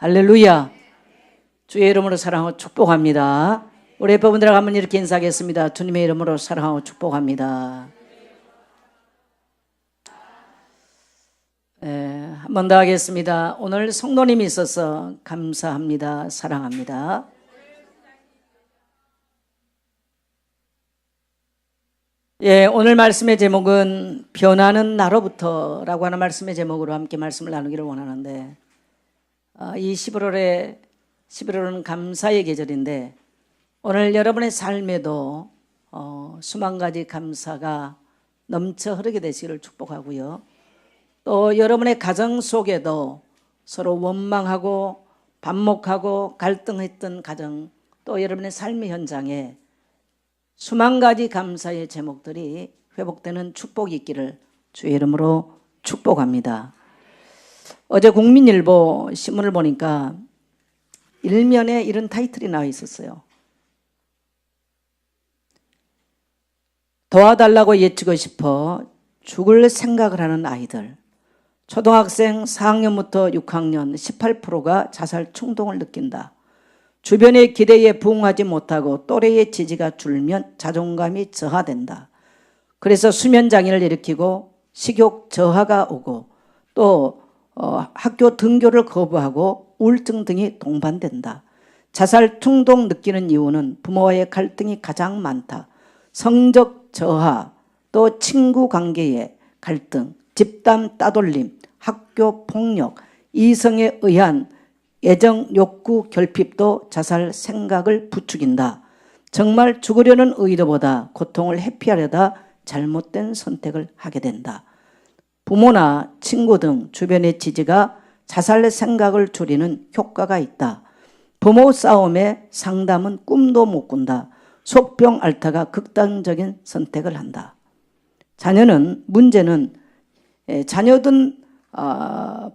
할렐루야. 주의 이름으로 사랑하고 축복합니다. 우리 예뻐분들하고 한번 이렇게 인사하겠습니다. 주님의 이름으로 사랑하고 축복합니다. 한 번 더 하겠습니다. 오늘 성도님이 있어서 감사합니다. 사랑합니다. 오늘 말씀의 제목은 변하는 나로부터라고 하는 말씀의 제목으로 함께 말씀을 나누기를 원하는데, 이 11월은 감사의 계절인데, 오늘 여러분의 삶에도 수만 가지 감사가 넘쳐 흐르게 되시기를 축복하고요. 또 여러분의 가정 속에도 서로 원망하고 반목하고 갈등했던 가정, 또 여러분의 삶의 현장에 수만 가지 감사의 제목들이 회복되는 축복이 있기를 주의 이름으로 축복합니다. 어제 국민일보 신문을 보니까 일면에 이런 타이틀이 나와 있었어요. 도와달라고 예치고 싶어 죽을 생각을 하는 아이들. 초등학생 4학년부터 6학년 18%가 자살 충동을 느낀다. 주변의 기대에 부응하지 못하고 또래의 지지가 줄면 자존감이 저하된다. 그래서 수면장애를 일으키고 식욕 저하가 오고 또 학교 등교를 거부하고 우울증 등이 동반된다. 자살 충동 느끼는 이유는 부모와의 갈등이 가장 많다. 성적 저하, 또 친구 관계의 갈등, 집단 따돌림, 학교 폭력, 이성에 의한 애정, 욕구, 결핍도 자살 생각을 부추긴다. 정말 죽으려는 의도보다 고통을 회피하려다 잘못된 선택을 하게 된다. 부모나 친구 등 주변의 지지가 자살 생각을 줄이는 효과가 있다. 부모 싸움에 상담은 꿈도 못 꾼다. 속병 앓다가 극단적인 선택을 한다. 문제는 자녀든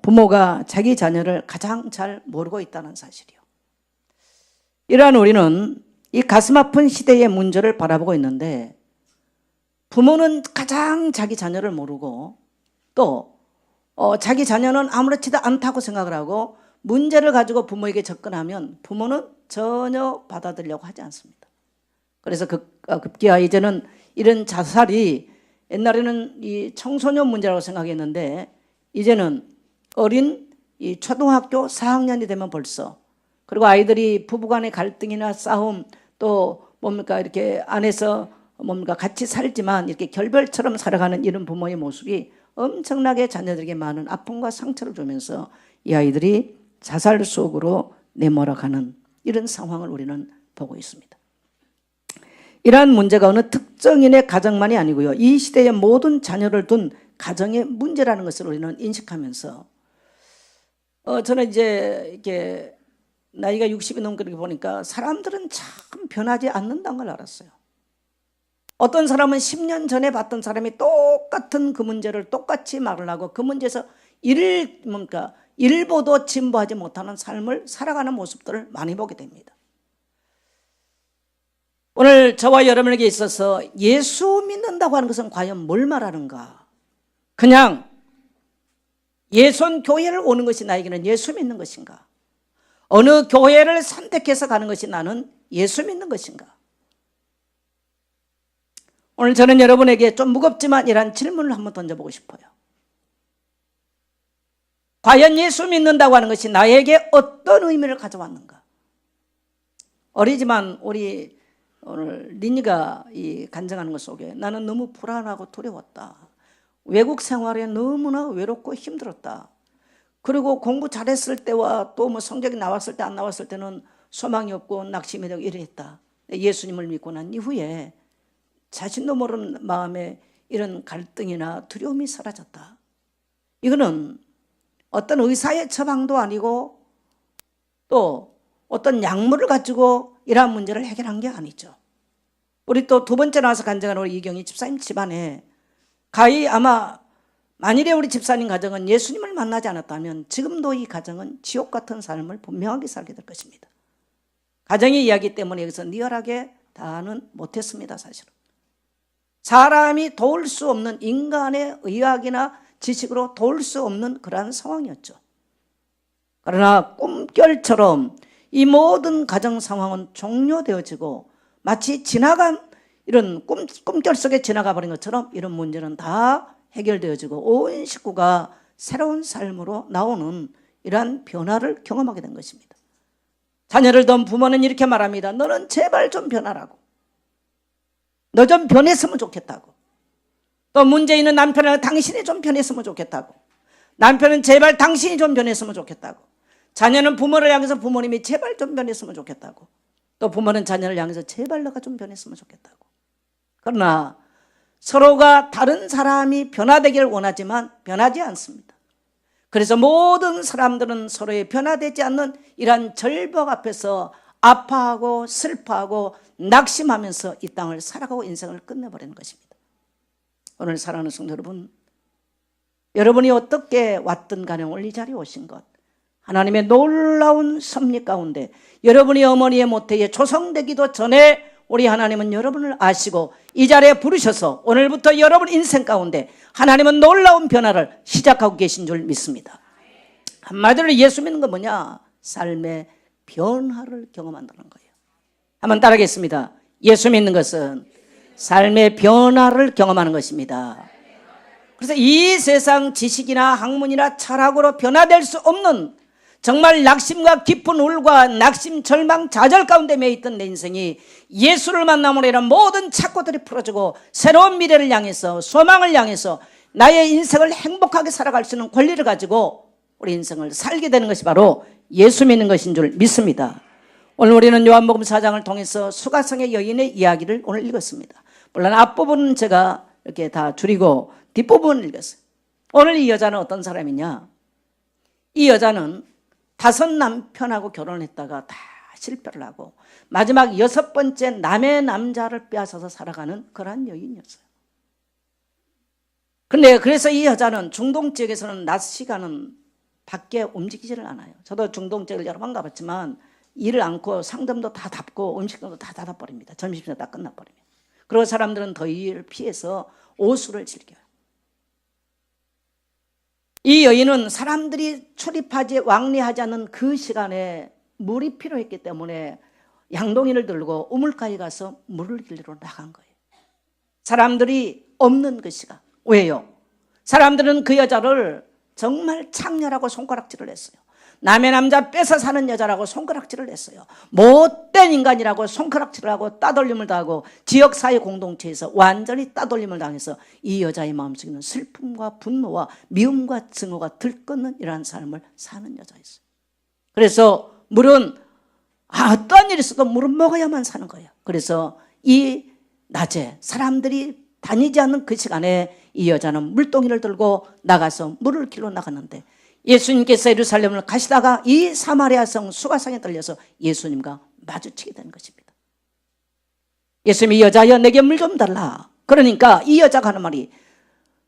부모가 자기 자녀를 가장 잘 모르고 있다는 사실이요. 이러한 우리는 이 가슴 아픈 시대의 문제를 바라보고 있는데, 부모는 가장 자기 자녀를 모르고 또 자기 자녀는 아무렇지도 않다고 생각을 하고 문제를 가지고 부모에게 접근하면 부모는 전혀 받아들이려고 하지 않습니다. 그래서 급기야 이제는 이런 자살이, 옛날에는 이 청소년 문제라고 생각했는데 이제는 어린 이 초등학교 4학년이 되면 벌써, 그리고 아이들이 부부간의 갈등이나 싸움, 또 이렇게 안에서 같이 살지만 이렇게 결별처럼 살아가는 이런 부모의 모습이 엄청나게 자녀들에게 많은 아픔과 상처를 주면서 이 아이들이 자살 속으로 내몰아가는 이런 상황을 우리는 보고 있습니다. 이러한 문제가 어느 특정인의 가정만이 아니고요, 이 시대의 모든 자녀를 둔 가정의 문제라는 것을 우리는 인식하면서, 저는 이제 이렇게 나이가 60이 넘게 보니까 사람들은 참 변하지 않는다는 걸 알았어요. 어떤 사람은 10년 전에 봤던 사람이 똑같은 그 문제를 똑같이 말을 하고 그 문제에서 일보도 진보하지 못하는 삶을 살아가는 모습들을 많이 보게 됩니다. 오늘 저와 여러분에게 있어서 예수 믿는다고 하는 것은 과연 뭘 말하는가? 그냥 예손 교회를 오는 것이 나에게는 예수 믿는 것인가? 어느 교회를 선택해서 가는 것이 나는 예수 믿는 것인가? 오늘 저는 여러분에게 좀 무겁지만 이런 질문을 한번 던져보고 싶어요. 과연 예수 믿는다고 하는 것이 나에게 어떤 의미를 가져왔는가? 어리지만 우리 오늘 리니가 이 간증하는 것 속에 나는 너무 불안하고 두려웠다. 외국 생활에 너무나 외롭고 힘들었다. 그리고 공부 잘했을 때와 또 성적이 나왔을 때 안 나왔을 때는 소망이 없고 낙심이 되고 이랬다. 예수님을 믿고 난 이후에 자신도 모르는 마음에 이런 갈등이나 두려움이 사라졌다. 이거는 어떤 의사의 처방도 아니고 또 어떤 약물을 가지고 이러한 문제를 해결한 게 아니죠. 우리 또 두 번째 나와서 간증하는 우리 이경희 집사님 집안에 가히 아마 만일에 우리 집사님 가정은 예수님을 만나지 않았다면 지금도 이 가정은 지옥 같은 삶을 분명하게 살게 될 것입니다. 가정의 이야기 때문에 여기서 리얼하게 다는 못했습니다. 사실은 사람이 도울 수 없는, 인간의 의학이나 지식으로 도울 수 없는 그러한 상황이었죠. 그러나 꿈결처럼 이 모든 가정 상황은 종료되어지고 마치 지나간 이런 꿈결 속에 지나가 버린 것처럼 이런 문제는 다 해결되어지고 온 식구가 새로운 삶으로 나오는 이러한 변화를 경험하게 된 것입니다. 자녀를 둔 부모는 이렇게 말합니다. 너는 제발 좀 변하라고. 너 좀 변했으면 좋겠다고. 또 문제 있는 남편은 당신이 좀 변했으면 좋겠다고. 남편은 제발 당신이 좀 변했으면 좋겠다고. 자녀는 부모를 향해서 부모님이 제발 좀 변했으면 좋겠다고. 또 부모는 자녀를 향해서 제발 너가 좀 변했으면 좋겠다고. 그러나 서로가 다른 사람이 변화되기를 원하지만 변하지 않습니다. 그래서 모든 사람들은 서로의 변화되지 않는 이러한 절벽 앞에서 아파하고 슬퍼하고 낙심하면서 이 땅을 살아가고 인생을 끝내버리는 것입니다. 오늘 사랑하는 성도 여러분, 여러분이 어떻게 왔든 간에 오늘 이 자리에 오신 것, 하나님의 놀라운 섭리 가운데 여러분이 어머니의 모태에 조성되기도 전에 우리 하나님은 여러분을 아시고 이 자리에 부르셔서 오늘부터 여러분 인생 가운데 하나님은 놀라운 변화를 시작하고 계신 줄 믿습니다. 한마디로 예수 믿는 건 뭐냐? 삶의 변화를 경험한다는 거예요. 한번 따라하겠습니다. 예수 믿는 것은 삶의 변화를 경험하는 것입니다. 그래서 이 세상 지식이나 학문이나 철학으로 변화될 수 없는 정말 낙심과 깊은 울과 낙심, 절망, 좌절 가운데 매있던 내 인생이 예수를 만남으로 인한 모든 착고들이 풀어지고 새로운 미래를 향해서 소망을 향해서 나의 인생을 행복하게 살아갈 수 있는 권리를 가지고 우리 인생을 살게 되는 것이 바로 예수 믿는 것인 줄 믿습니다. 오늘 우리는 요한복음 4장을 통해서 수가성의 여인의 이야기를 오늘 읽었습니다. 물론 앞부분은 제가 이렇게 다 줄이고 뒷부분을 읽었어요. 오늘 이 여자는 어떤 사람이냐? 이 여자는 5 남편하고 결혼했다가 다 실패를 하고 마지막 6번째 남의 남자를 빼앗아서 살아가는 그러한 여인이었어요. 근데 그래서 이 여자는 중동 지역에서는 낮 시간은 밖에 움직이지를 않아요. 저도 중동 지역을 여러 번 가봤지만 일을 않고 상점도 다 닫고 음식점도 다 닫아버립니다. 점심시간 다 끝나버립니다. 그리고 사람들은 더위를 피해서 오수를 즐겨요. 이 여인은 사람들이 출입하지 왕래하지 않는 그 시간에 물이 필요했기 때문에 양동이를 들고 우물가에 가서 물을 길러 나간 거예요. 사람들이 없는 그 시간. 왜요? 사람들은 그 여자를 정말 창렬하고 손가락질을 했어요. 남의 남자 뺏어 사는 여자라고 손가락질을 했어요. 못된 인간이라고 손가락질을 하고 따돌림을 당하고 지역사회 공동체에서 완전히 따돌림을 당해서 이 여자의 마음속에는 슬픔과 분노와 미움과 증오가 들끓는 이러한 삶을 사는 여자였어요. 그래서 물은 어떠한 일이 있어도 물은 먹어야만 사는 거예요. 그래서 이 낮에 사람들이 다니지 않는 그 시간에 이 여자는 물동이를 들고 나가서 물을 길러 나갔는데 예수님께서 예루살렘을 가시다가 이 사마리아 성 수가성에 들려서 예수님과 마주치게 되는 것입니다. 예수님이 여자여 내게 물 좀 달라. 그러니까 이 여자가 하는 말이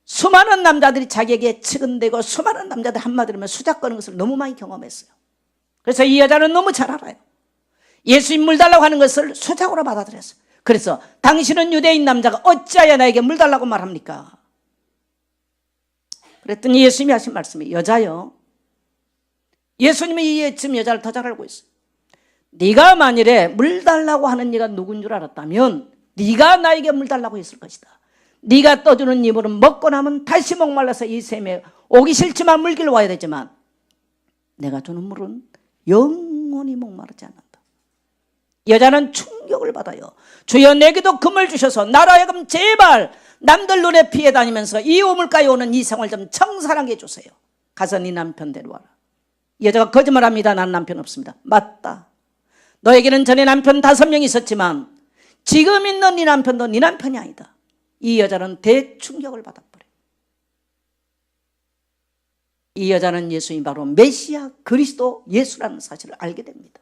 수많은 남자들이 자기에게 측은대고 수많은 남자들 한마디로 하면 수작거리는 것을 너무 많이 경험했어요. 그래서 이 여자는 너무 잘 알아요. 예수님 물 달라고 하는 것을 수작으로 받아들였어요. 그래서 당신은 유대인 남자가 어찌하여 나에게 물 달라고 말합니까? 그랬더니 예수님이 하신 말씀이 여자여, 예수님이 지금 여자를 더 잘 알고 있어요. 네가 만일에 물 달라고 하는 네가 누군 줄 알았다면 네가 나에게 물 달라고 했을 것이다. 네가 떠주는 이 물은 먹고 나면 다시 목말라서 이 샘에 오기 싫지만 물길로 와야 되지만 내가 주는 물은 영원히 목마르지 않는다. 여자는 충격을 받아요. 주여 내게도 금을 주셔서 나로 하여금 제발 남들 눈에 피해 다니면서 이 우물가에 오는 이 생활 좀 청산하게 해주세요. 가서 네 남편 데려와라. 여자가 거짓말합니다. 나는 남편 없습니다. 맞다. 너에게는 전에 남편 5명 있었지만 지금 있는 네 남편도 네 남편이 아니다. 이 여자는 대충격을 받아버려요. 이 여자는 예수님이 바로 메시아 그리스도 예수라는 사실을 알게 됩니다.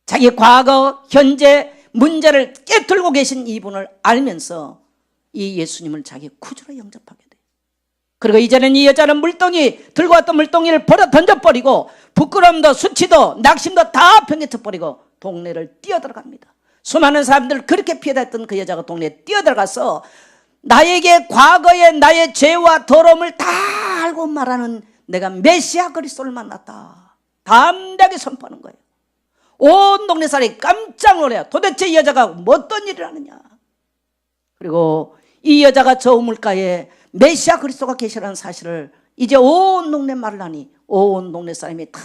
자기 과거, 현재 문제를 깨뚫고 계신 이분을 알면서 이 예수님을 자기 구주로 영접하게 돼요. 그리고 이제는 이 여자는 물동이 들고 왔던 물동이를 버려 던져버리고 부끄러움도 수치도 낙심도 다 변개쳐버리고 동네를 뛰어들어갑니다. 수많은 사람들을 그렇게 피해다녔던 그 여자가 동네에 뛰어들어가서 나에게 과거의 나의 죄와 더러움을 다 알고 말하는 내가 메시아 그리스도를 만났다. 담대하게 선포하는 거예요. 온 동네 사람이 깜짝 놀라요. 도대체 이 여자가 뭐 어떤 일을 하느냐. 그리고 이 여자가 저 우물가에 메시아 그리스도가 계시라는 사실을 이제 온 동네 말을 하니 온 동네 사람이 다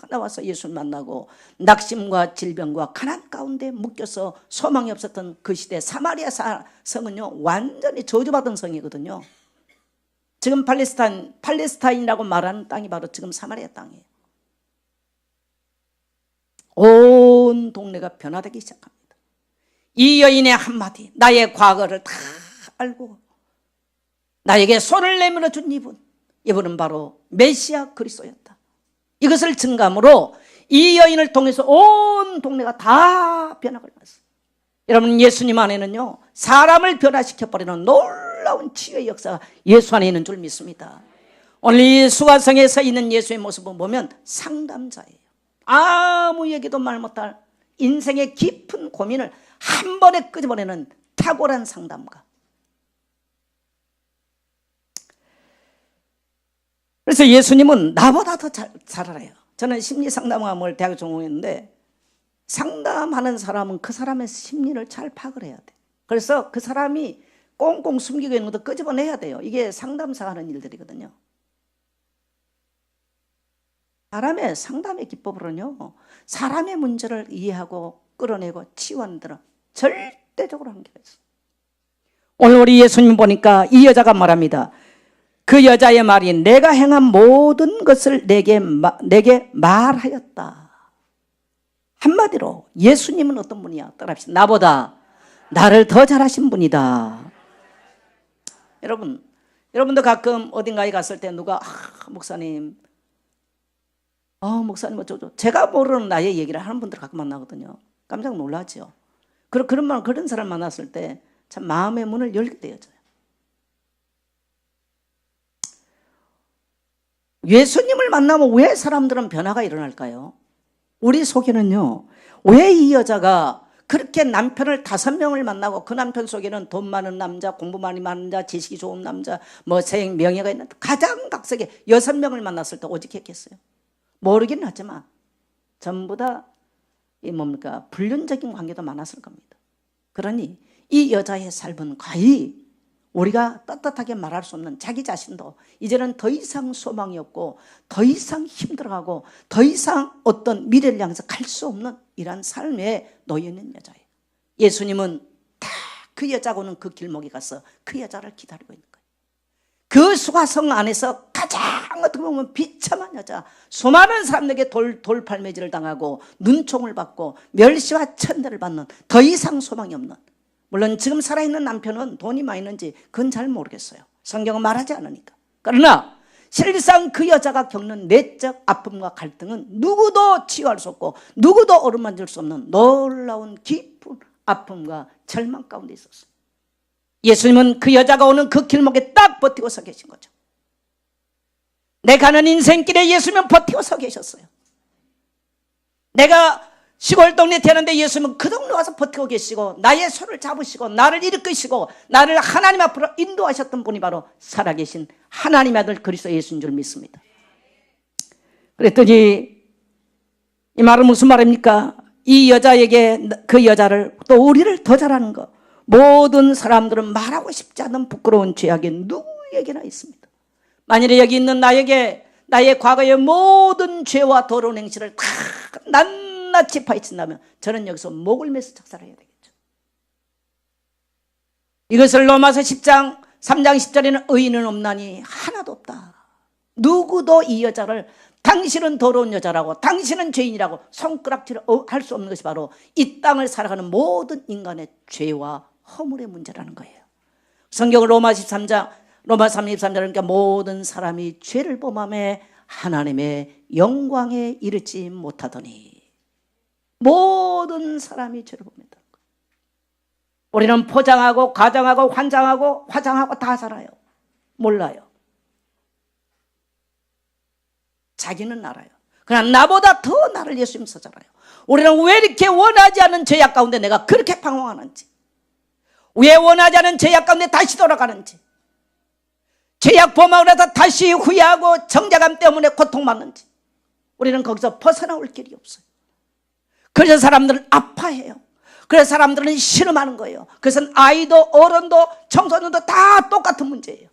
나와서 예수를 만나고 낙심과 질병과 가난 가운데 묶여서 소망이 없었던 그 시대 사마리아 성은요 완전히 저주받은 성이거든요. 지금 팔레스타인이라고 말하는 땅이 바로 지금 사마리아 땅이에요. 온 동네가 변화되기 시작합니다. 이 여인의 한마디, 나의 과거를 다 알고 나에게 손을 내밀어 준 이분은 바로 메시아 그리스도였다. 이것을 증감으로 이 여인을 통해서 온 동네가 다 변화가 일어났어요. 여러분, 예수님 안에는요 사람을 변화시켜버리는 놀라운 치유의 역사가 예수 안에 있는 줄 믿습니다. 오늘 이 수가성에 서 있는 예수의 모습을 보면 상담자예요. 아무 얘기도 말 못할 인생의 깊은 고민을 한 번에 끄집어내는 탁월한 상담가. 그래서 예수님은 나보다 더 잘 알아요. 저는 심리상담학을 대학에 전공했는데 상담하는 사람은 그 사람의 심리를 잘 파악을 해야 돼요. 그래서 그 사람이 꽁꽁 숨기고 있는 것도 끄집어내야 돼요. 이게 상담사가 하는 일들이거든요. 사람의 상담의 기법으로는요 사람의 문제를 이해하고 끌어내고 치유하는 데는 절대적으로 한계가 있어요. 오늘 우리 예수님 보니까 이 여자가 말합니다. 그 여자의 말이 내가 행한 모든 것을 내게 말하였다. 한마디로 예수님은 어떤 분이야? 따라합시다. 나보다 나를 더 잘하신 분이다. 여러분도 가끔 어딘가에 갔을 때 누가 목사님 목사님 어쩌죠? 제가 모르는 나의 얘기를 하는 분들 가끔 만나거든요. 깜짝 놀라죠. 그런 사람 만났을 때 참 마음의 문을 열게 되어져요. 예수님을 만나면 왜 사람들은 변화가 일어날까요? 우리 속에는요 왜 이 여자가 그렇게 남편을 5명을 만나고 그 남편 속에는 돈 많은 남자, 공부 많이 많은 남자, 지식이 좋은 남자, 세행 명예가 있는 가장 각색의 6명을 만났을 때 오직했겠어요? 모르긴 하지만 전부 다 불륜적인 관계도 많았을 겁니다. 그러니 이 여자의 삶은 거의 우리가 떳떳하게 말할 수 없는 자기 자신도 이제는 더 이상 소망이 없고 더 이상 힘들어하고 더 이상 어떤 미래를 향해서 갈 수 없는 이런 삶에 놓여 있는 여자예요. 예수님은 다 그 여자가 오는 그 길목에 가서 그 여자를 기다리고 있는 거예요. 그 수가성 안에서 가장 어떻게 보면 비참한 여자, 수많은 사람들에게 돌팔매질을 당하고 눈총을 받고 멸시와 천대를 받는 더 이상 소망이 없는, 물론 지금 살아있는 남편은 돈이 많이 있는지 그건 잘 모르겠어요. 성경은 말하지 않으니까. 그러나 실상 그 여자가 겪는 내적 아픔과 갈등은 누구도 치유할 수 없고 누구도 어루만질 수 없는 놀라운 깊은 아픔과 절망 가운데 있었어요. 예수님은 그 여자가 오는 그 길목에 딱 버티고 서 계신 거죠. 내 가는 인생길에 예수님은 버티고 서 계셨어요. 내가 시골 동네 되는데 예수님은 그 동네 와서 버티고 계시고 나의 손을 잡으시고 나를 이끌으시고 나를 하나님 앞으로 인도하셨던 분이 바로 살아계신 하나님의 아들 그리스도 예수인 줄 믿습니다. 그랬더니 이 말은 무슨 말입니까? 이 여자에게 그 여자를 또 우리를 더 잘하는 것, 모든 사람들은 말하고 싶지 않은 부끄러운 죄악이 누구에게나 있습니다. 만일에 여기 있는 나에게 나의 과거의 모든 죄와 더러운 행실을 다 낱낱이 파헤친다면 저는 여기서 목을 매서 작사를 해야 되겠죠. 이것을 로마서 10장 3장 10절에는 의인은 없나니 하나도 없다. 누구도 이 여자를 당신은 더러운 여자라고 당신은 죄인이라고 손가락질을 할 수 없는 것이 바로 이 땅을 살아가는 모든 인간의 죄와 허물의 문제라는 거예요. 성경은 로마 3장 23절은 그러니까 모든 사람이 죄를 범함에 하나님의 영광에 이르지 못하더니, 모든 사람이 죄를 범했다는 거예요. 우리는 포장하고 가장하고 환장하고 화장하고 다 살아요. 몰라요. 자기는 알아요. 그러나 나보다 더 나를 예수님께서 잘 알아요. 우리는 왜 이렇게 원하지 않은 죄악 가운데 내가 그렇게 방황하는지, 왜 원하지 않은 죄악 가운데 다시 돌아가는지, 죄악 범하고 나서 다시 후회하고 정죄감 때문에 고통받는지, 우리는 거기서 벗어나올 길이 없어요. 그래서 사람들은 아파해요. 그래서 사람들은 신음하는 거예요. 그래서 아이도 어른도 청소년도 다 똑같은 문제예요.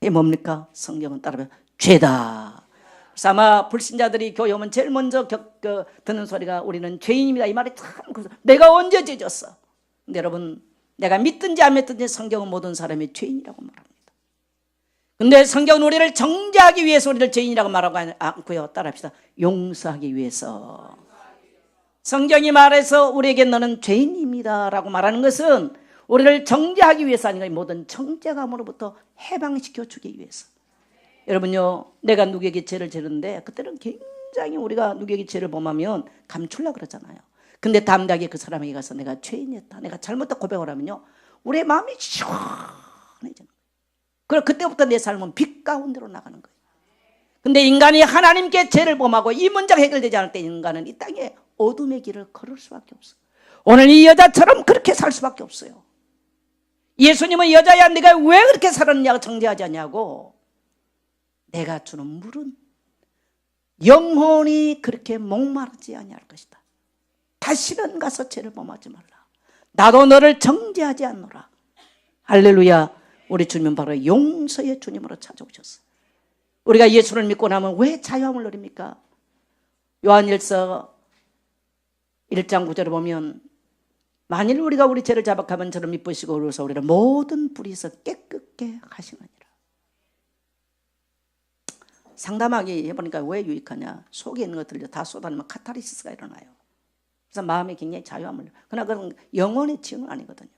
이게 뭡니까? 성경은 따르면 죄다. 그래서 아마 불신자들이 교회 오면 제일 먼저 듣는 소리가 우리는 죄인입니다. 이 말이 참 내가 언제 죄졌어? 근데 여러분, 내가 믿든지 안 믿든지 성경은 모든 사람이 죄인이라고 말합니다. 근데 성경은 우리를 정죄하기 위해서 우리를 죄인이라고 말하고 않고요. 따라합시다. 용서하기 위해서. 성경이 말해서 우리에게 너는 죄인입니다 라고 말하는 것은 우리를 정죄하기 위해서 아닌가, 모든 정죄감으로부터 해방시켜 주기 위해서. 여러분요, 내가 누구에게 죄를 지르는데 그때는 굉장히 우리가 누구에게 죄를 범하면 감추려고 그러잖아요. 근데 담대하게 그 사람에게 가서 내가 죄인이었다, 내가 잘못했다 고백을 하면요, 우리의 마음이 시원해지는 거예요. 그리고 그때부터 내 삶은 빛 가운데로 나가는 거예요. 근데 인간이 하나님께 죄를 범하고 이 문제가 해결되지 않을 때 인간은 이 땅에 어둠의 길을 걸을 수밖에 없어요. 오늘 이 여자처럼 그렇게 살 수밖에 없어요. 예수님은 여자야 네가 왜 그렇게 살았냐고 정죄하지 않냐고. 내가 주는 물은 영혼이 그렇게 목마르지 아니할 것이다. 다시는 가서 죄를 범하지 말라. 나도 너를 정죄하지 않노라. 할렐루야. 우리 주님은 바로 용서의 주님으로 찾아오셨어요. 우리가 예수를 믿고 나면 왜 자유함을 누립니까? 요한일서 1장 9절에 보면 만일 우리가 우리 죄를 자박하면 저를 미쁘시고 그래서 우리를 모든 불의에서 깨끗게 하시느니라. 상담하기 해보니까 왜 유익하냐? 속에 있는 것들을 다 쏟아내면 카타르시스가 일어나요. 그래서 마음이 굉장히 자유함을. 그러나 그건 영혼의 치유는 아니거든요.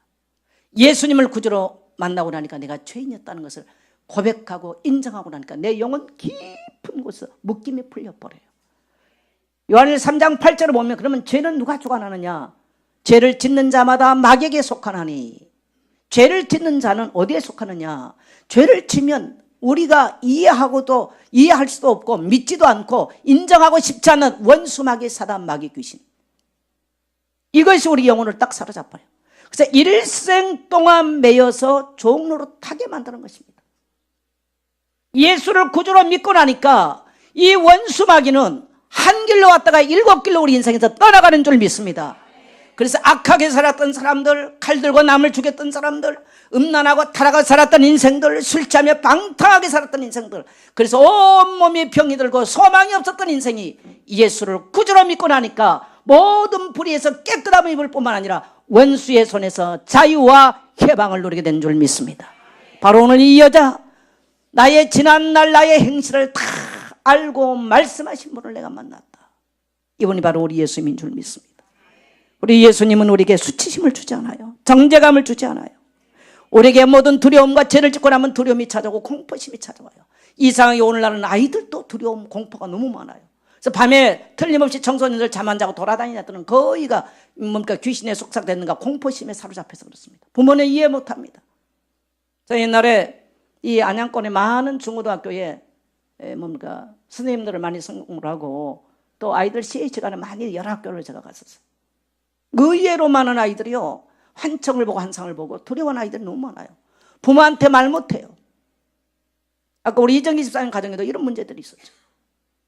예수님을 구주로 만나고 나니까 내가 죄인이었다는 것을 고백하고 인정하고 나니까 내 영혼 깊은 곳에서 묶임이 풀려버려요. 요한일서 3장 8절을 보면 그러면 죄는 누가 주관하느냐? 죄를 짓는 자마다 마귀에게 속하나니. 죄를 짓는 자는 어디에 속하느냐? 죄를 지면 우리가 이해하고도 이해할 수도 없고 믿지도 않고 인정하고 싶지 않은 원수 마귀, 사단 마귀, 귀신. 이것이 우리 영혼을 딱 사로잡아요. 그래서 일생 동안 매여서 종로로 타게 만드는 것입니다. 예수를 구주로 믿고 나니까 이 원수 마귀는 한 길로 왔다가 7길로 우리 인생에서 떠나가는 줄 믿습니다. 그래서 악하게 살았던 사람들, 칼 들고 남을 죽였던 사람들, 음란하고 타락하게 살았던 인생들, 술 취하며 방탕하게 살았던 인생들, 그래서 온몸이 병이 들고 소망이 없었던 인생이 예수를 구주로 믿고 나니까 모든 불의에서 깨끗함을 입을 뿐만 아니라 원수의 손에서 자유와 해방을 누리게 된 줄 믿습니다. 바로 오늘 이 여자, 나의 지난날 나의 행실을 다 알고 말씀하신 분을 내가 만났다. 이분이 바로 우리 예수님인 줄 믿습니다. 우리 예수님은 우리에게 수치심을 주지 않아요. 정죄감을 주지 않아요. 우리에게 모든 두려움과 죄를 짓고 나면 두려움이 찾아오고 공포심이 찾아와요. 이상하게 오늘날은 아이들도 두려움, 공포가 너무 많아요. 그래서 밤에 틀림없이 청소년들 잠 안 자고 돌아다니는 거의가 뭔가 귀신에 속삭됐는가 공포심에 사로잡혀서 그렇습니다. 부모는 이해 못합니다. 저 옛날에 이 안양권의 많은 중고등학교에 뭔가 선생님들을 많이 선공을 하고 또 아이들 CH간에 많이 여러 학교를 제가 갔었어요. 의외로 많은 아이들이요, 환청을 보고 환상을 보고 두려워하는 아이들이 너무 많아요. 부모한테 말 못해요. 아까 우리 이정기 집사님 가정에도 이런 문제들이 있었죠.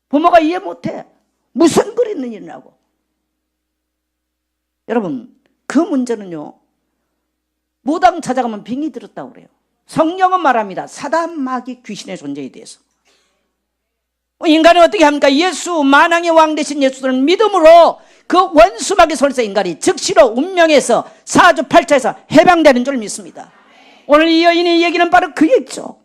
부모가 이해 못해. 무슨 글이 있는 일이라고. 여러분, 그 문제는요, 무당 찾아가면 빙이 들었다고 그래요. 성경은 말합니다. 사단, 마귀, 귀신의 존재에 대해서. 인간은 어떻게 합니까? 예수, 만왕의 왕 되신 예수를 믿음으로 그 원수 마귀 손에서 인간이 즉시로 운명에서 사주팔자에서 해방되는 줄 믿습니다. 오늘 이 여인의 얘기는 바로 그 얘기죠.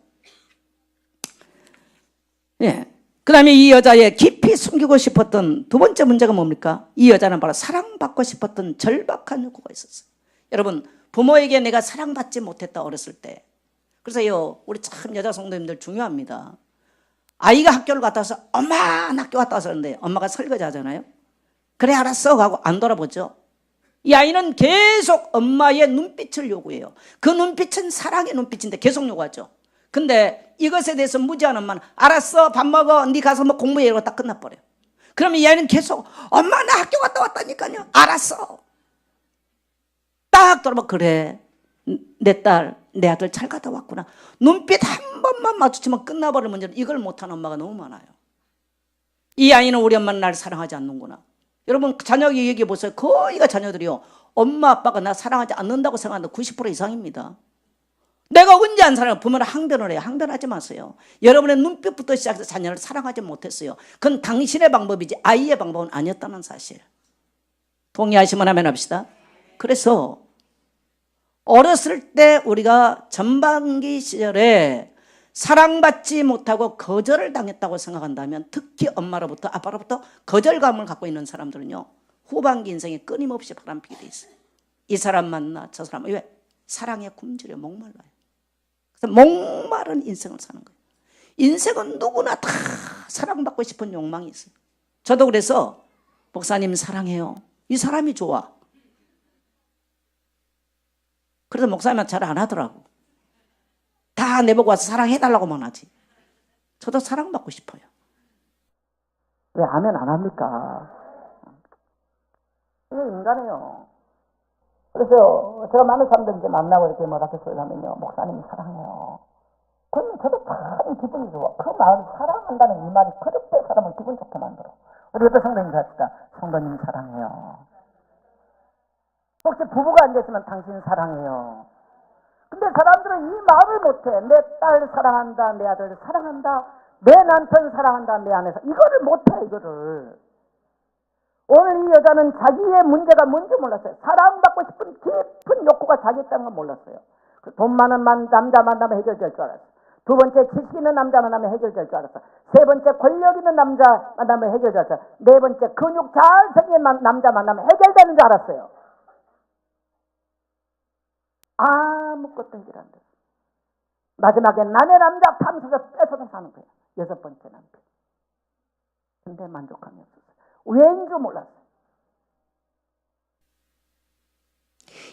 예. 그 다음에 이 여자의 깊이 숨기고 싶었던 두 번째 문제가 뭡니까? 이 여자는 바로 사랑받고 싶었던 절박한 욕구가 있었어요. 여러분, 부모에게 내가 사랑받지 못했다 어렸을 때. 그래서요, 우리 참 여자 성도님들 중요합니다. 아이가 학교를 갔다 와서 엄마 나 학교 갔다 와서 그러는데 엄마가 설거지 하잖아요. 그래 알았어 하고 안 돌아보죠. 이 아이는 계속 엄마의 눈빛을 요구해요. 그 눈빛은 사랑의 눈빛인데 계속 요구하죠. 근데 이것에 대해서 무지한 엄마는 알았어 밥 먹어 네 가서 뭐 공부해 이러고 딱 끝나버려요. 그러면 이 아이는 계속 엄마 나 학교 갔다 왔다니까요. 알았어. 딱 돌아보면 그래 내 딸 내 아들 잘 갔다 왔구나. 눈빛 한 번만 마주치면 끝나버릴 문제는 이걸 못하는 엄마가 너무 많아요. 이 아이는 우리 엄마는 나를 사랑하지 않는구나. 여러분 자녀 얘기해 보세요. 거의가 자녀들이요, 엄마 아빠가 나 사랑하지 않는다고 생각하는 90% 이상입니다. 내가 언제 안 사랑해? 부모는 항변을 해요. 항변하지 마세요. 여러분의 눈빛부터 시작해서 자녀를 사랑하지 못했어요. 그건 당신의 방법이지 아이의 방법은 아니었다는 사실. 동의하시면 하면 합시다. 그래서 어렸을 때 우리가 전반기 시절에 사랑받지 못하고 거절을 당했다고 생각한다면, 특히 엄마로부터 아빠로부터 거절감을 갖고 있는 사람들은요, 후반기 인생에 끊임없이 바람피게 돼 있어요. 이 사람 만나 저 사람, 왜? 사랑에 굶주려 목말라요. 그래서 목마른 인생을 사는 거예요. 인생은 누구나 다 사랑받고 싶은 욕망이 있어요. 저도 그래서 목사님 사랑해요, 이 사람이 좋아. 그래서 목사님은 잘 안 하더라고. 다 내보고 와서 사랑해달라고만 하지. 저도 사랑받고 싶어요. 왜 아멘 안 합니까? 이게 인간이에요. 그래서 제가 많은 사람들 이제 만나고 이렇게 뭐라고 하면요, 목사님이 사랑해요. 그러면 저도 참 기분이 좋아. 그 마음이 사랑한다는 이 말이 그렇게 사람을 기분 좋게 만들어. 우리 옆에 성도님 합시다. 성도님 사랑해요. 혹시 부부가 앉아있으면 당신 사랑해요. 근데 사람들은 이 말을 못해. 내 딸 사랑한다, 내 아들 사랑한다, 내 남편 사랑한다, 내 아내 이거를 못해. 이거를. 오늘 이 여자는 자기의 문제가 뭔지 몰랐어요. 사랑받고 싶은 깊은 욕구가 자기 있다는 걸 몰랐어요. 돈 많은 남자 만나면 해결될 줄 알았어. 두 번째 지식 있는 남자 만나면 해결될 줄 알았어. 세 번째 권력 있는 남자 만나면 해결될 줄 알았어. 네 번째 근육 잘생긴 남자 만나면 해결되는 줄 알았어요. 아무것도 해결 안 돼. 마지막에 남의 남자 탐서서 뺏어서 사는 거예요. 여섯 번째 남편. 근데 만족함이 없었어요. 왜인 줄 몰랐어요.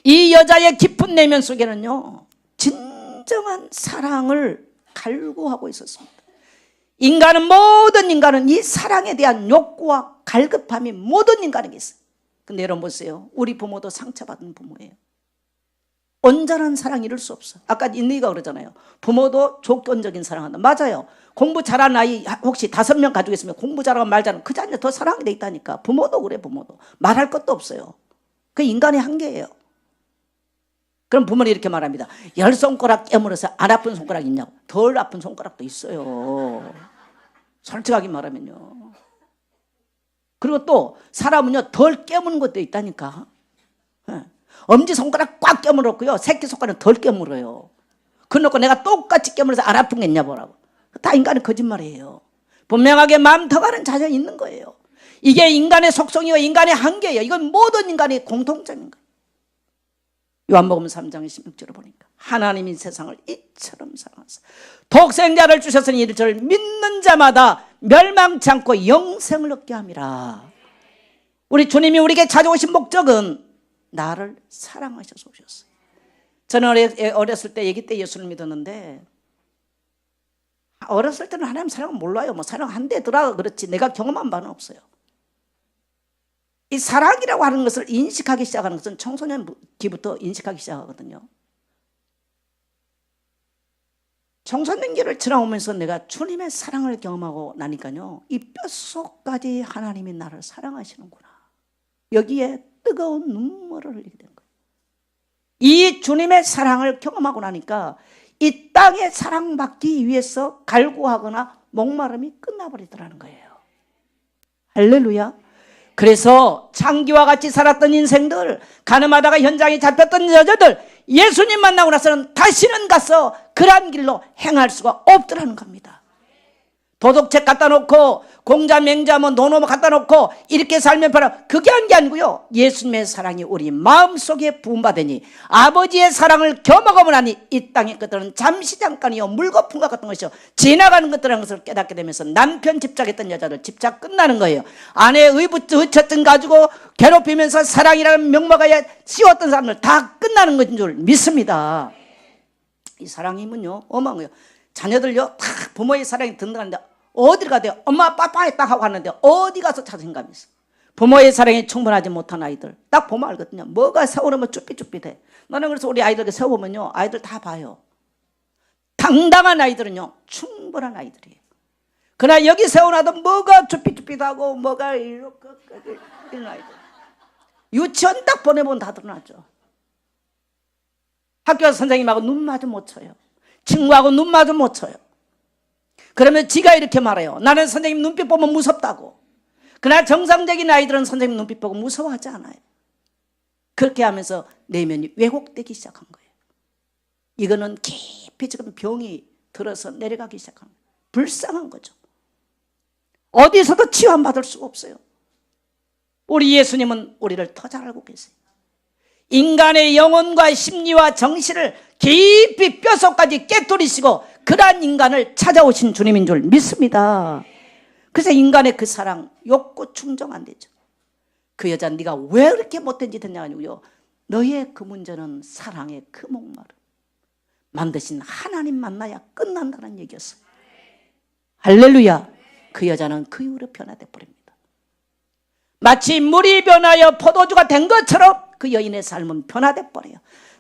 이 여자의 깊은 내면 속에는요, 진정한 사랑을 갈구하고 있었습니다. 모든 인간은 이 사랑에 대한 욕구와 갈급함이 모든 인간에게 있어요. 근데 여러분 보세요. 우리 부모도 상처받은 부모예요. 온전한 사랑 이룰 수 없어. 아까 인리가 그러잖아요. 부모도 조건적인 사랑한다. 맞아요. 공부 잘하는 아이 혹시 5명 가지고 있으면 공부 잘하고 말 잘하고 그 자녀 더 사랑이 돼 있다니까. 부모도 그래. 부모도 말할 것도 없어요. 그 인간의 한계예요. 그럼 부모는 이렇게 말합니다. 10손가락 깨물어서 안 아픈 손가락 있냐고. 덜 아픈 손가락도 있어요. 솔직하게 말하면요. 그리고 또 사람은요, 덜 깨무는 것도 있다니까. 엄지손가락 꽉 깨물었고요, 새끼손가락은 덜 깨물어요. 그래놓고 내가 똑같이 깨물어서 안 아픈 게 있냐 보라고. 다 인간의 거짓말이에요. 분명하게 마음 터가는 자녀 있는 거예요. 이게 인간의 속성이고 인간의 한계예요. 이건 모든 인간의 공통점인 거예요. 요한복음 3장 16절을 보니까 하나님이 세상을 이처럼 사랑하사 독생자를 주셨으니 이를 저를 믿는 자마다 멸망치 않고 영생을 얻게 함이라. 우리 주님이 우리에게 찾아오신 목적은 나를 사랑하셔서 오셨어요. 저는 어렸을 때 아기 때 예수를 믿었는데, 어렸을 때는 하나님 사랑을 몰라요. 뭐 사랑한대더라 그렇지 내가 경험한 바는 없어요. 이 사랑이라고 하는 것을 인식하기 시작하는 것은 청소년기부터 인식하기 시작하거든요. 청소년기를 지나오면서 내가 주님의 사랑을 경험하고 나니까요, 이 뼛속까지 하나님이 나를 사랑하시는구나, 여기에 뜨거운 눈물을 흘리게 된 거예요. 이 주님의 사랑을 경험하고 나니까 이 땅에 사랑받기 위해서 갈구하거나 목마름이 끝나버리더라는 거예요. 할렐루야. 그래서 창기와 같이 살았던 인생들, 가늠하다가 현장에 잡혔던 여자들, 예수님 만나고 나서는 다시는 가서 그런 길로 행할 수가 없더라는 겁니다. 도덕책 갖다 놓고 공자 맹자 뭐 노노 갖다 놓고 이렇게 살면 바로 그게 한 게 아니고요, 예수님의 사랑이 우리 마음속에 부음받으니 아버지의 사랑을 경험하고 나니 이 땅의 것들은 잠시 잠깐이요 물거품과 같은 것이요 지나가는 것들이라는 것을 깨닫게 되면서 남편 집착했던 여자들 집착 끝나는 거예요. 아내의 의처증 가지고 괴롭히면서 사랑이라는 명목하에 씌웠던 사람들 다 끝나는 것인 줄 믿습니다. 이 사랑의 힘은요 어마어마한 거예요. 자녀들요 다 부모의 사랑이 든든한데 어디를 가도 엄마 빠빠해 딱 하고 하는데 어디 가서 자신감이 있어. 부모의 사랑이 충분하지 못한 아이들 딱 보면 알거든요. 뭐가 세워놓으면 쭈삣쭈삣해. 나는 그래서 우리 아이들에게 세워보면요 아이들 다 봐요. 당당한 아이들은요 충분한 아이들이에요. 그러나 여기 세워놔도 뭐가 쭈삣쭈삣하고 뭐가 이렇게 일어나야 돼. 유치원 딱 보내보면 다 드러나죠. 학교 선생님하고 눈 마주 못 쳐요. 친구하고 눈 마주 못 쳐요. 그러면 지가 이렇게 말해요. 나는 선생님 눈빛 보면 무섭다고. 그러나 정상적인 아이들은 선생님 눈빛 보고 무서워하지 않아요. 그렇게 하면서 내면이 왜곡되기 시작한 거예요. 이거는 깊이 지금 병이 들어서 내려가기 시작한 거예요. 불쌍한 거죠. 어디서도 치유받을 수가 없어요. 우리 예수님은 우리를 더 잘 알고 계세요. 인간의 영혼과 심리와 정신을 깊이 뼛속까지 깨뜨리시고 그러한 인간을 찾아오신 주님인 줄 믿습니다. 그래서 인간의 그 사랑, 욕구 충족 안 되죠. 그 여자 네가 왜 그렇게 못된 짓 했냐 아니고요. 너의 그 문제는 사랑의 그 목마름. 만드신 하나님 만나야 끝난다는 얘기였어요. 할렐루야. 그 여자는 그 이후로 변화돼 버립니다. 마치 물이 변하여 포도주가 된 것처럼 그 여인의 삶은 변화돼 버려요.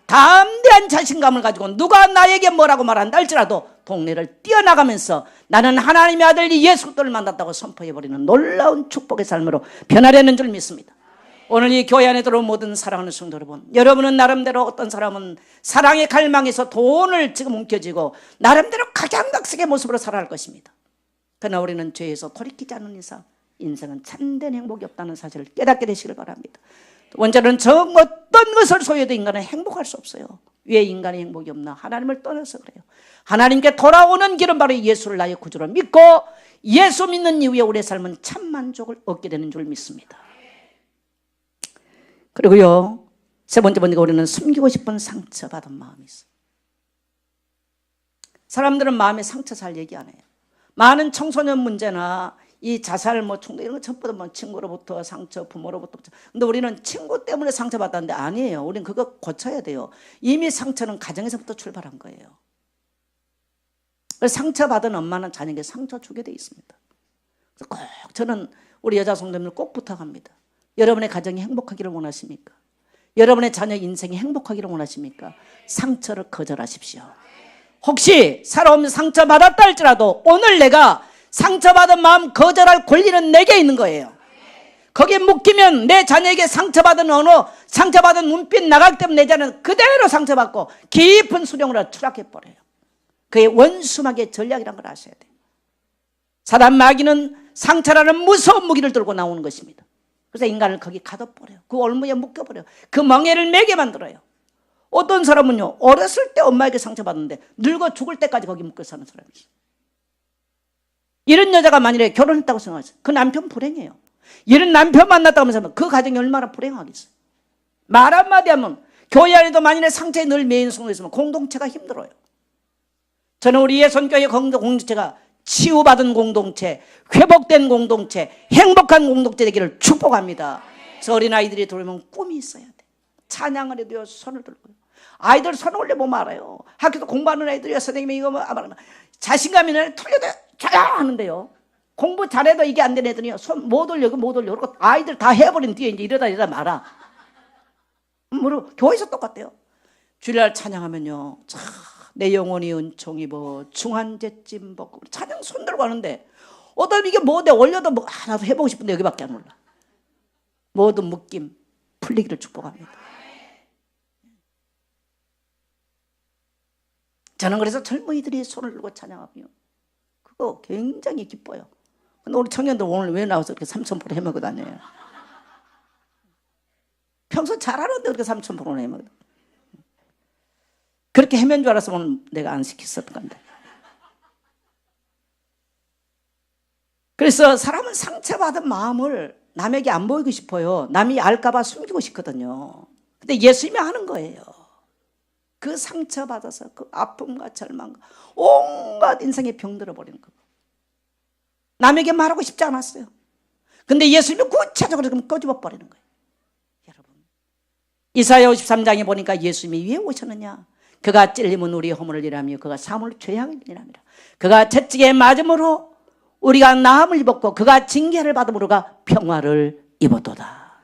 담대한 자신감을 가지고 누가 나에게 뭐라고 말한다 할지라도 동네를 뛰어나가면서 나는 하나님의 아들 예수 그리스도를 만났다고 선포해버리는 놀라운 축복의 삶으로 변화되는 줄 믿습니다. 오늘 이 교회 안에 들어온 모든 사랑하는 성도 여러분, 여러분은 나름대로 어떤 사람은 사랑의 갈망에서 돈을 지금 움켜쥐고 나름대로 각양각색의 모습으로 살아갈 것입니다. 그러나 우리는 죄에서 돌이키지 않는 이상 인생은 참된 행복이 없다는 사실을 깨닫게 되시길 바랍니다. 원자는 어떤 것을 소유해도 인간은 행복할 수 없어요. 왜 인간의 행복이 없나? 하나님을 떠나서 그래요. 하나님께 돌아오는 길은 바로 예수를 나의 구주로 믿고 예수 믿는 이후에 우리의 삶은 참 만족을 얻게 되는 줄 믿습니다. 그리고요, 세 번째 보니까 우리는 숨기고 싶은 상처받은 마음이 있어요. 사람들은 마음에 상처 잘 얘기 안 해요. 많은 청소년 문제나 이 자살 충동 이런 거 전부 다 친구로부터 상처, 부모로부터. 근데 우리는 친구 때문에 상처받았는데 아니에요. 우리는 그거 고쳐야 돼요. 이미 상처는 가정에서부터 출발한 거예요. 그래서 상처받은 엄마는 자녀에게 상처 주게 돼 있습니다. 그래서 꼭 저는 우리 여자 성도님들 꼭 부탁합니다. 여러분의 가정이 행복하기를 원하십니까? 여러분의 자녀 인생이 행복하기를 원하십니까? 상처를 거절하십시오. 혹시 살아오면서 상처받았다 할지라도 오늘 내가 상처받은 마음 거절할 권리는 내게 있는 거예요. 거기에 묶이면 내 자녀에게 상처받은 언어, 상처받은 눈빛 나가기 때문에 내 자녀는 그대로 상처받고 깊은 수령으로 추락해버려요. 그게 원수마귀의 전략이란 걸 아셔야 돼요. 사단 마귀는 상처라는 무서운 무기를 들고 나오는 것입니다. 그래서 인간을 거기 가둬버려요. 그 올무에 묶여버려요. 그 멍에를 매게 만들어요. 어떤 사람은요, 어렸을 때 엄마에게 상처받는데 늙어 죽을 때까지 거기 묶여 사는 사람이 있어요. 이런 여자가 만일에 결혼했다고 생각하세요. 그 남편 불행해요. 이런 남편 만났다고 하면서 그 가정이 얼마나 불행하겠어요. 말 한마디 하면 교회 안에도 만일에 상처에 늘 매인 성도 있으면 공동체가 힘들어요. 저는 우리 예선교회 공동체가 치유받은 공동체, 회복된 공동체, 행복한 공동체 되기를 축복합니다. 그래서 어린아이들이 들어오면 꿈이 있어야 돼. 찬양을 해도요, 손을 들고요. 아이들 손 올려보면 알아요. 학교도 공부하는 아이들이요, 선생님이 이거 말하면 자신감이 나요. 틀려도 잘 하는데요. 공부 잘해도 이게 안 되는 애들이요, 손 못 올려, 못 올려. 그리고 아이들 다 해버린 뒤에 이제 이러다 말아. 교회에서 똑같대요. 주일날 찬양하면요, 참 내 영혼이 은총 입어 중한제찜 벗고 찬양 손 들고 하는데 어떤 이게 뭐내 올려도 나도 해보고 싶은데 여기밖에 안 올라. 모든 묶임 풀리기를 축복합니다. 저는 그래서 젊은이들이 손을 들고 찬양하며 그거 굉장히 기뻐요. 근데 우리 청년들 오늘 왜 나와서 이렇게 3,000% 해먹고 다녀요? 평소 잘하는데 그렇게 3,000%는 해먹어. 그렇게 해면 줄 알았으면 내가 안 시켰었던 건데. 그래서 사람은 상처받은 마음을 남에게 안 보이고 싶어요. 남이 알까봐 숨기고 싶거든요. 근데 예수님이 하는 거예요. 그 상처받아서 그 아픔과 절망과 온갖 인생의 병들어 버리는 거. 남에게 말하고 싶지 않았어요. 근데 예수님이 구체적으로 그럼 꺼집어 버리는 거예요. 여러분, 이사야 53장에 보니까 예수님이 왜 오셨느냐? 그가 찔림은 우리의 허물을 일하며 그가 사함을 죄악을 일함이라. 그가 채찍에 맞음으로 우리가 나음을 입었고 그가 징계를 받음으로가 평화를 입었도다.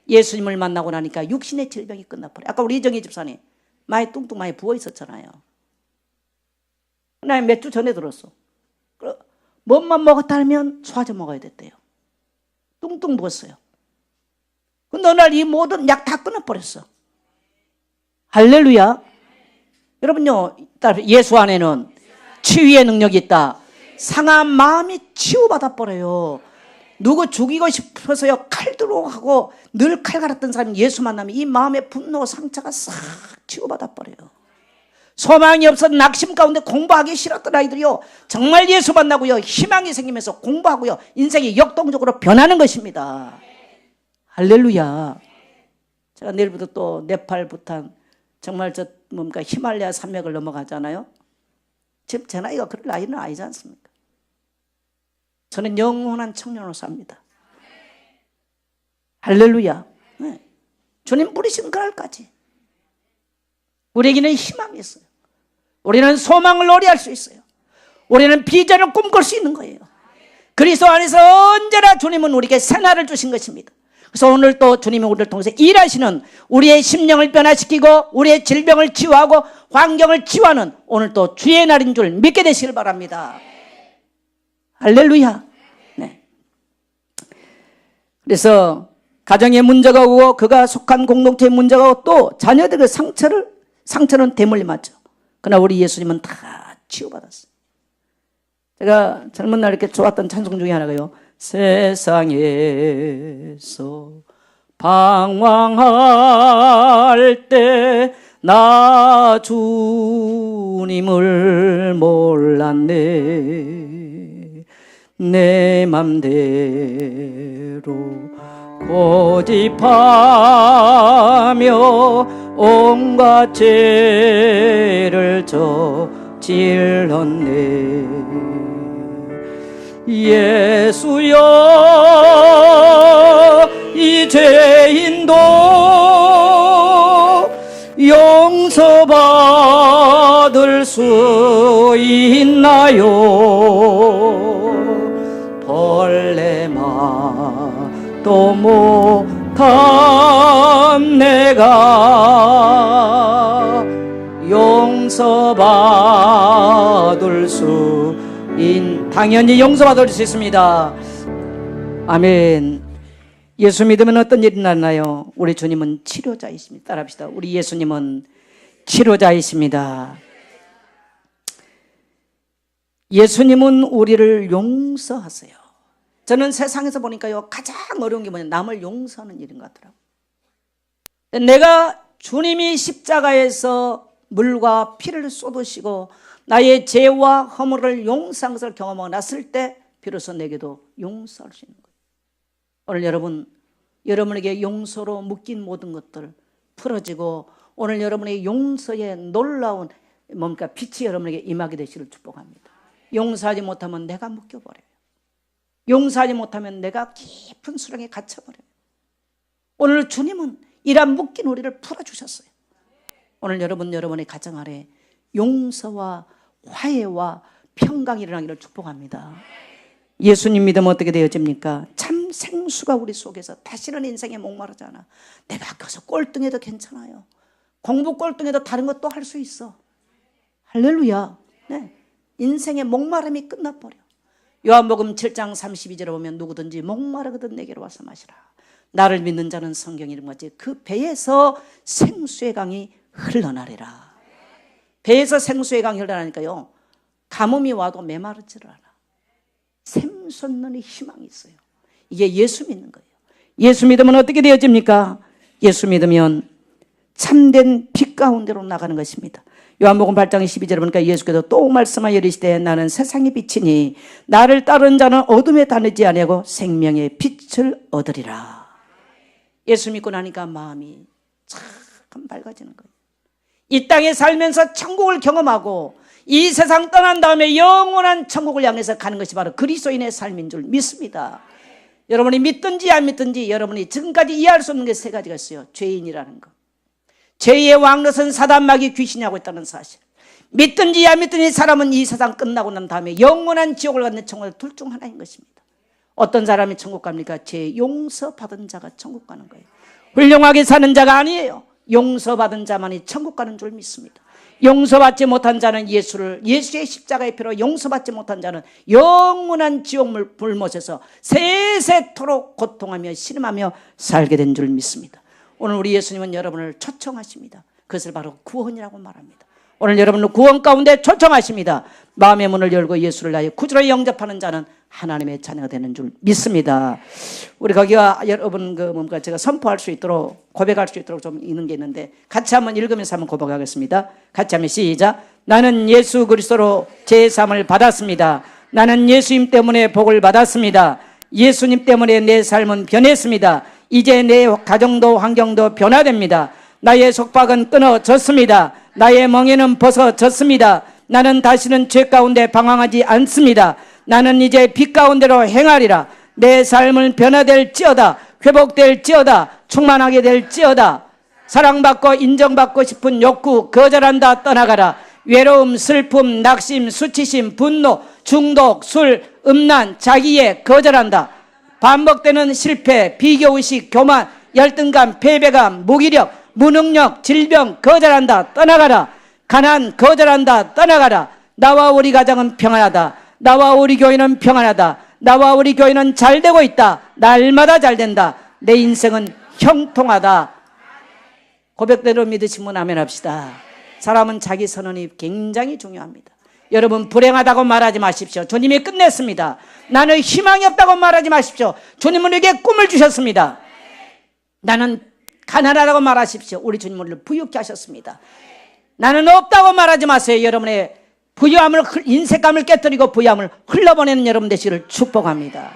예수님을 만나고 나니까 육신의 질병이 끝나버려. 아까 우리 이정희 집사님 많이 뚱뚱 많이 부어 있었잖아요. 나 몇 주 전에 들었어. 뭐만 먹었다 하면 소화제 먹어야 됐대요. 뚱뚱 부었어요. 근데 어느 날 이 모든 약 다 끊어버렸어. 할렐루야. 여러분요, 예수 안에는 치유의 능력이 있다. 상한 마음이 치유받아 버려요. 누구 죽이고 싶어서요 칼 들고 하고 늘 칼 갈았던 사람이 예수 만나면 이 마음의 분노 상처가 싹 치유받아 버려요. 소망이 없어 낙심 가운데 공부하기 싫었던 아이들이요 정말 예수 만나고요 희망이 생기면서 공부하고요 인생이 역동적으로 변하는 것입니다. 할렐루야. 제가 내일부터 또 네팔, 부탄 정말 저 뭡니까 히말라야 산맥을 넘어가잖아요. 지금 제 나이가 그럴 나이는 아니지 않습니까? 저는 영원한 청년으로 삽니다. 할렐루야. 네. 주님 부르신 그날까지 우리에게는 희망이 있어요. 우리는 소망을 노래할 수 있어요. 우리는 비전을 꿈꿀 수 있는 거예요. 그리스도 안에서 언제나 주님은 우리에게 새날을 주신 것입니다. 그래서 오늘 또 주님이 우리를 통해서 일하시는 우리의 심령을 변화시키고 우리의 질병을 치유하고 환경을 치유하는 오늘 또 주의 날인 줄 믿게 되시길 바랍니다. 할렐루야. 네. 그래서 가정에 문제가 오고 그가 속한 공동체에 문제가 오고 또 자녀들의 상처는 대물림 맞죠. 그러나 우리 예수님은 다 치유받았어요. 제가 젊은 날 이렇게 좋았던 찬송 중에 하나가요. 세상에서 방황할 때 나 주님을 몰랐네. 내 맘대로 고집하며 온갖 죄를 저질렀네. 예수여 이 죄인도 용서받을 수 있나요? 벌레마도 못한 내가 용서받을 수 당연히 용서받을 수 있습니다. 아멘. 예수 믿으면 어떤 일이 나나요? 우리 주님은 치료자이십니다. 따라합시다. 우리 예수님은 치료자이십니다. 예수님은 우리를 용서하세요. 저는 세상에서 보니까요 가장 어려운 게 뭐냐 남을 용서하는 일인 것 같더라고요. 내가 주님이 십자가에서 물과 피를 쏟으시고 나의 죄와 허물을 용서한 것을 경험하고 났을 때 비로소 내게도 용서할 수 있는 거예요. 오늘 여러분에게 용서로 묶인 모든 것들 풀어지고 오늘 여러분의 용서의 놀라운 빛이 여러분에게 임하게 되시기를 축복합니다. 용서하지 못하면 내가 묶여버려요. 용서하지 못하면 내가 깊은 수렁에 갇혀버려요. 오늘 주님은 이런 묶인 우리를 풀어주셨어요. 오늘 여러분의 가정 아래 용서와 화해와 평강이 일어나기를 축복합니다. 예수님 믿으면 어떻게 되어집니까? 참 생수가 우리 속에서 다시는 인생에 목마르지 않아. 내가 거기서 꼴등해도 괜찮아요. 공부 꼴등해도 다른 것도 할 수 있어. 할렐루야. 네. 인생의 목마름이 끝나버려. 요한복음 7장 32절에 보면 누구든지 목마르거든 내게로 와서 마시라. 나를 믿는 자는 성경 이름 같이 그 배에서 생수의 강이 흘러나리라. 배에서 생수의 강이 흘러나니까요 가뭄이 와도 메마르지를 않아. 샘솟는 희망이 있어요. 이게 예수 믿는 거예요. 예수 믿으면 어떻게 되어집니까? 예수 믿으면 참된 빛 가운데로 나가는 것입니다. 요한복음 8장 12절에 보니까 예수께서 또 말씀하여 이르시되 나는 세상의 빛이니 나를 따르는 자는 어둠에 다니지 아니하고 생명의 빛을 얻으리라. 예수 믿고 나니까 마음이 참 밝아지는 거예요. 이 땅에 살면서 천국을 경험하고 이 세상 떠난 다음에 영원한 천국을 향해서 가는 것이 바로 그리스도인의 삶인 줄 믿습니다. 여러분이 믿든지 안 믿든지 여러분이 지금까지 이해할 수 없는 게 세 가지가 있어요. 죄인이라는 것, 죄의 왕노릇은 사단 마귀 귀신이 하고 있다는 사실, 믿든지 안 믿든지 사람은 이 세상 끝나고 난 다음에 영원한 지옥을 갖는 천국을 둘 중 하나인 것입니다. 어떤 사람이 천국 갑니까? 죄 용서받은 자가 천국 가는 거예요. 훌륭하게 사는 자가 아니에요. 용서받은 자만이 천국 가는 줄 믿습니다. 용서받지 못한 자는 예수의 십자가의 피로 용서받지 못한 자는 영원한 지옥물 불못에서 세세토록 고통하며 신음하며 살게 된 줄 믿습니다. 오늘 우리 예수님은 여러분을 초청하십니다. 그것을 바로 구원이라고 말합니다. 오늘 여러분을 구원 가운데 초청하십니다. 마음의 문을 열고 예수를 나의 구주로 영접하는 자는 하나님의 자녀가 되는 줄 믿습니다. 우리 거기가 여러분 제가 선포할 수 있도록 고백할 수 있도록 좀 있는 게 있는데 같이 한번 읽으면서 한번 고백하겠습니다. 같이 하면 시작. 나는 예수 그리스도로 제 삶을 받았습니다. 나는 예수님 때문에 복을 받았습니다. 예수님 때문에 내 삶은 변했습니다. 이제 내 가정도 환경도 변화됩니다. 나의 속박은 끊어졌습니다. 나의 멍에는 벗어졌습니다. 나는 다시는 죄 가운데 방황하지 않습니다. 나는 이제 빛 가운데로 행하리라. 내 삶은 변화될지어다. 회복될지어다. 충만하게 될지어다. 사랑받고 인정받고 싶은 욕구 거절한다. 떠나가라. 외로움, 슬픔, 낙심, 수치심, 분노, 중독, 술, 음란, 자기애 거절한다. 반복되는 실패, 비교의식, 교만, 열등감, 패배감, 무기력, 무능력, 질병 거절한다. 떠나가라. 가난 거절한다. 떠나가라. 나와 우리 가정은 평안하다. 나와 우리 교회는 평안하다. 나와 우리 교회는 잘 되고 있다. 날마다 잘 된다. 내 인생은 형통하다. 고백대로 믿으시면 아멘 합시다. 사람은 자기 선언이 굉장히 중요합니다. 여러분 불행하다고 말하지 마십시오. 주님이 끝냈습니다. 나는 희망이 없다고 말하지 마십시오. 주님은 우리에게 꿈을 주셨습니다. 나는 가난하다고 말하십시오. 우리 주님은 우리를 부유케 하셨습니다. 나는 없다고 말하지 마세요. 여러분의 부유함을 인색감을 깨뜨리고 부유함을 흘러보내는 여러분 되시기를 축복합니다.